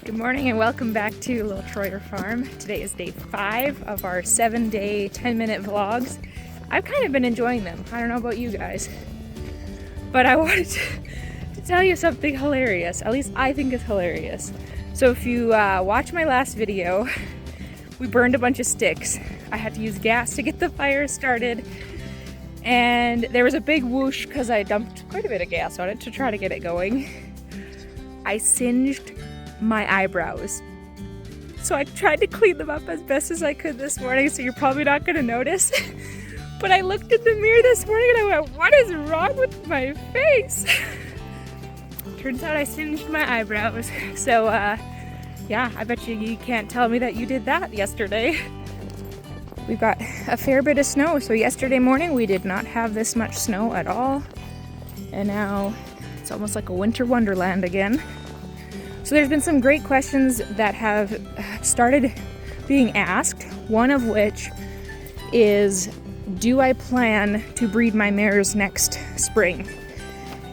Good morning and welcome back to Little Troyer Farm. Today is day 5 of our 7-day, 10-minute vlogs. I've kind of been enjoying them. I don't know about you guys, but I wanted to tell you something hilarious. At least I think it's hilarious. So if you watch my last video, we burned a bunch of sticks. I had to use gas to get the fire started, and there was a big whoosh because I dumped quite a bit of gas on it to try to get it going. I singed my eyebrows. So I tried to clean them up as best as I could this morning, so you're probably not going to notice. But I looked in the mirror this morning and I went, what is wrong with my face? Turns out I singed my eyebrows. So yeah, I bet you can't tell me that you did that yesterday. We've got a fair bit of snow. So yesterday morning we did not have this much snow at all. And now it's almost like a winter wonderland again. So there's been some great questions that have started being asked, one of which is, do I plan to breed my mares next spring?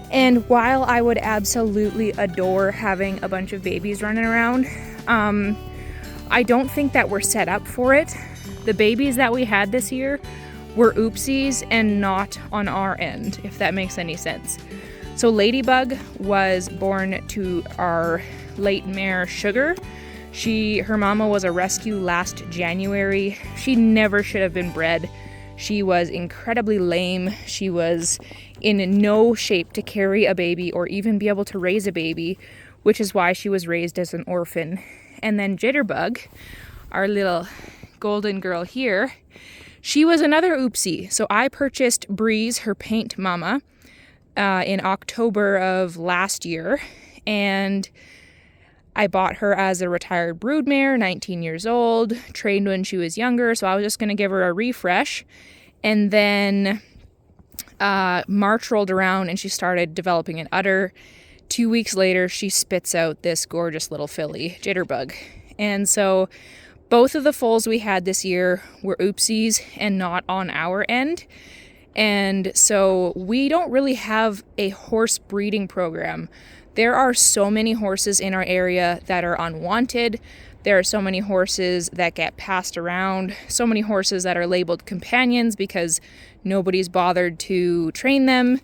And while I would absolutely adore having a bunch of babies running around, I don't think that we're set up for it. The babies that we had this year were oopsies and not on our end, if that makes any sense. So Ladybug was born to our late mare Sugar. Her mama was a rescue last January. She never should have been bred. She was incredibly lame. She was in no shape to carry a baby or even be able to raise a baby, which is why she was raised as an orphan. And then Jitterbug, our little golden girl here, she was another oopsie. So I purchased Breeze, her paint mama, in October of last year, and I bought her as a retired broodmare, 19 years old, trained when she was younger, so I was just going to give her a refresh. And then March rolled around and she started developing an udder. 2 weeks later, she spits out this gorgeous little filly, Jitterbug. And so both of the foals we had this year were oopsies and not on our end. And so we don't really have a horse breeding program. There are so many horses in our area that are unwanted. There are so many horses that get passed around, so many horses that are labeled companions because nobody's bothered to train them.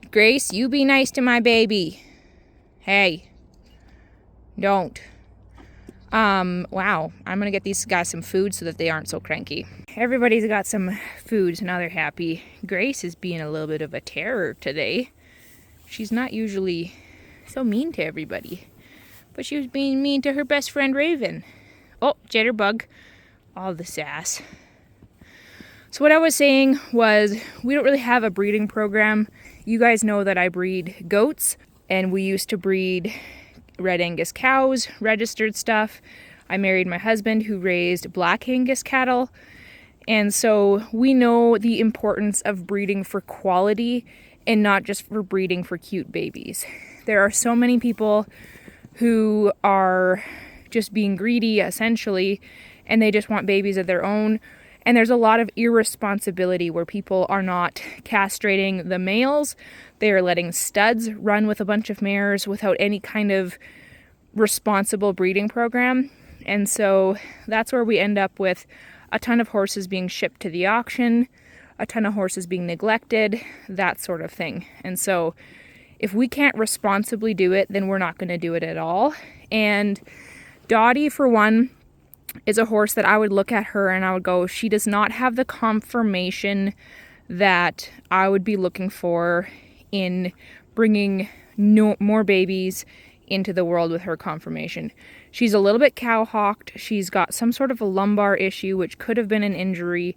Grace, you be nice to my baby. Hey, don't. Wow, I'm gonna get these guys some food so that they aren't so cranky. Everybody's got some food, so now they're happy. Grace is being a little bit of a terror today. She's not usually so mean to everybody, but she was being mean to her best friend Raven. Oh, Jitterbug, all the sass. So what I was saying was, we don't really have a breeding program. You guys know that I breed goats, and we used to breed Red Angus cows, registered stuff. I married my husband who raised Black Angus cattle. And so we know the importance of breeding for quality and not just for breeding for cute babies. There are so many people who are just being greedy, essentially, and they just want babies of their own. And there's a lot of irresponsibility where people are not castrating the males. They are letting studs run with a bunch of mares without any kind of responsible breeding program. And so that's where we end up with a ton of horses being shipped to the auction, a ton of horses being neglected, that sort of thing. And so if we can't responsibly do it, then we're not going to do it at all. And Dottie, for one, is a horse that I would look at her and I would go, she does not have the conformation that I would be looking for in bringing more babies into the world with her conformation. She's a little bit cow-hawked. She's got some sort of a lumbar issue, which could have been an injury.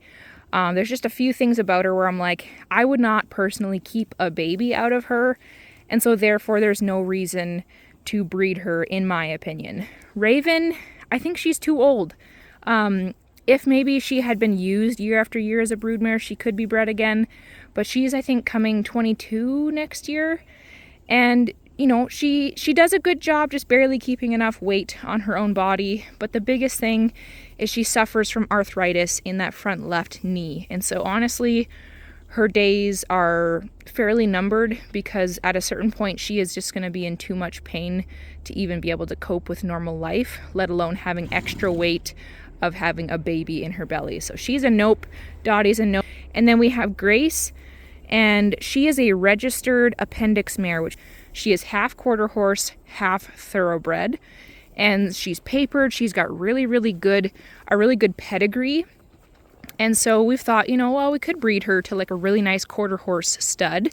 There's just a few things about her where I'm like, I would not personally keep a baby out of her. And so therefore there's no reason to breed her, in my opinion. Raven, I think she's too old. If maybe she had been used year after year as a broodmare, she could be bred again. But she's, I think, coming 22 next year. And you know, she does a good job just barely keeping enough weight on her own body. But the biggest thing is she suffers from arthritis in that front left knee. And so honestly, her days are fairly numbered because at a certain point she is just going to be in too much pain to even be able to cope with normal life, let alone having extra weight of having a baby in her belly. So she's a nope, Dottie's a nope. And then we have Grace, and she is a registered appendix mare, which she is half quarter horse, half thoroughbred, and she's papered. She's got a really good pedigree. And so we've thought, well, we could breed her to like a really nice quarter horse stud.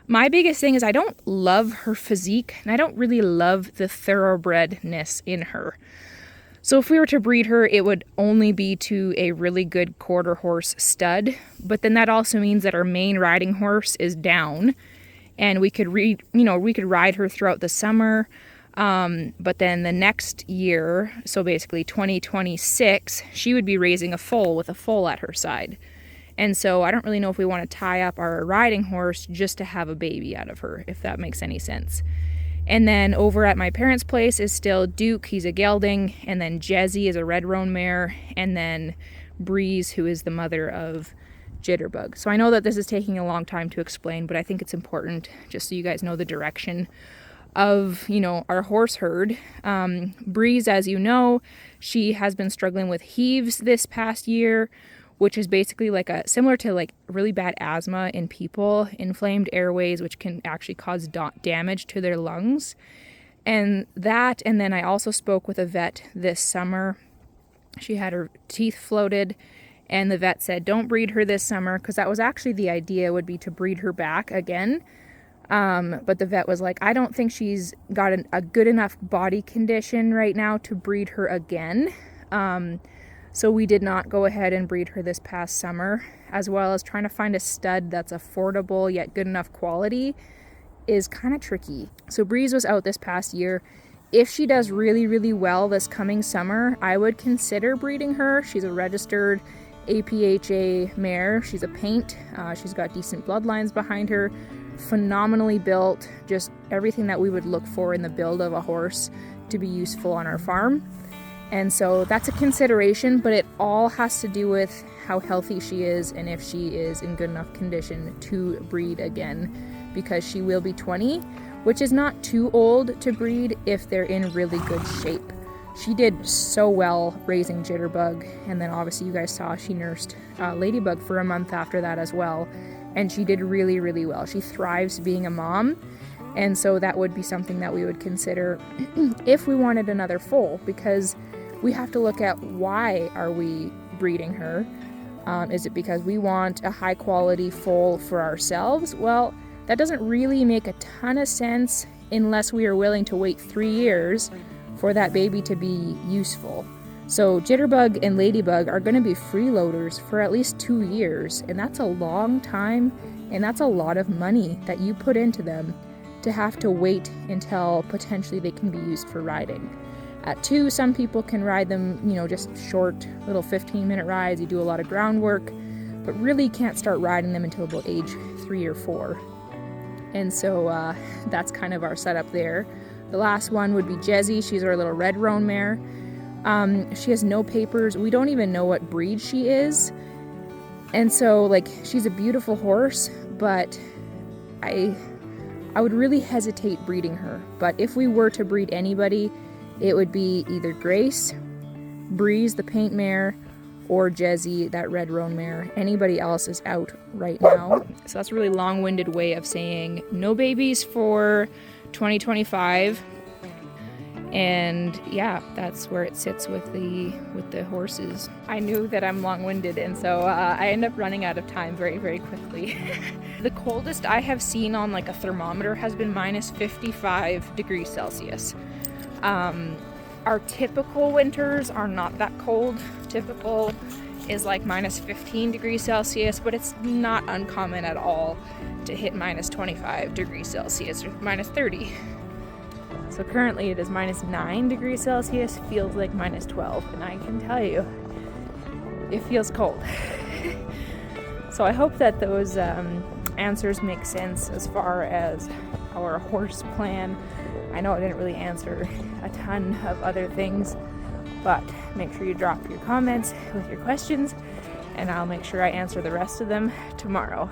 My biggest thing is I don't love her physique, and I don't really love the thoroughbredness in her. So if we were to breed her, it would only be to a really good quarter horse stud. But then that also means that our main riding horse is down, and we could ride her throughout the summer. But then the next year, so basically 2026, she would be raising a foal with a foal at her side. And so I don't really know if we want to tie up our riding horse just to have a baby out of her, if that makes any sense. And then over at my parents' place is still Duke, he's a gelding, and then Jezzy is a red roan mare, and then Breeze, who is the mother of Jitterbug. So I know that this is taking a long time to explain, but I think it's important just so you guys know the direction of, our horse herd. Breeze, as you know, she has been struggling with heaves this past year, which is basically similar to really bad asthma in people, inflamed airways, which can actually cause damage to their lungs. And then I also spoke with a vet this summer. She had her teeth floated, and the vet said, don't breed her this summer, because that was actually the idea, would be to breed her back again. But the vet was like, I don't think she's got a good enough body condition right now to breed her again. So we did not go ahead and breed her this past summer, as well as trying to find a stud that's affordable yet good enough quality is kind of tricky. So Breeze was out this past year. If she does really well this coming summer, I would consider breeding her. She's a registered APHA mare. She's a paint. She's got decent bloodlines behind her. Phenomenally built, just everything that we would look for in the build of a horse to be useful on our farm. And so that's a consideration, but it all has to do with how healthy she is and if she is in good enough condition to breed again, because she will be 20, which is not too old to breed if they're in really good shape. She did so well raising Jitterbug, and then obviously you guys saw she nursed Ladybug for a month after that as well, and she did really well. She thrives being a mom, and so that would be something that we would consider if we wanted another foal, because we have to look at why are we breeding her. Is it because we want a high quality foal for ourselves? Well, that doesn't really make a ton of sense unless we are willing to wait 3 years for that baby to be useful. So Jitterbug and Ladybug are going to be freeloaders for at least 2 years, and that's a long time, and that's a lot of money that you put into them to have to wait until potentially they can be used for riding. At 2, some people can ride them, just short little 15-minute rides. You do a lot of groundwork, but really can't start riding them until about age 3 or 4. And so that's kind of our setup there. The last one would be Jezzy. She's our little red roan mare. She has no papers. We don't even know what breed she is. And so she's a beautiful horse, but I would really hesitate breeding her. But if we were to breed anybody, it would be either Grace, Breeze, the paint mare, or Jezzy, that red roan mare. Anybody else is out right now. So that's a really long-winded way of saying no babies for 2025. And yeah, that's where it sits with the horses. I knew that I'm long-winded, and so I end up running out of time very quickly. The coldest I have seen on a thermometer has been minus 55 degrees Celsius. Our typical winters are not that cold. Typical is minus 15 degrees Celsius, but it's not uncommon at all to hit minus 25 degrees Celsius or minus 30. So currently it is minus 9 degrees Celsius, feels like minus 12, and I can tell you, it feels cold. So I hope that those answers make sense as far as our horse plan. I know I didn't really answer a ton of other things, but make sure you drop your comments with your questions, and I'll make sure I answer the rest of them tomorrow.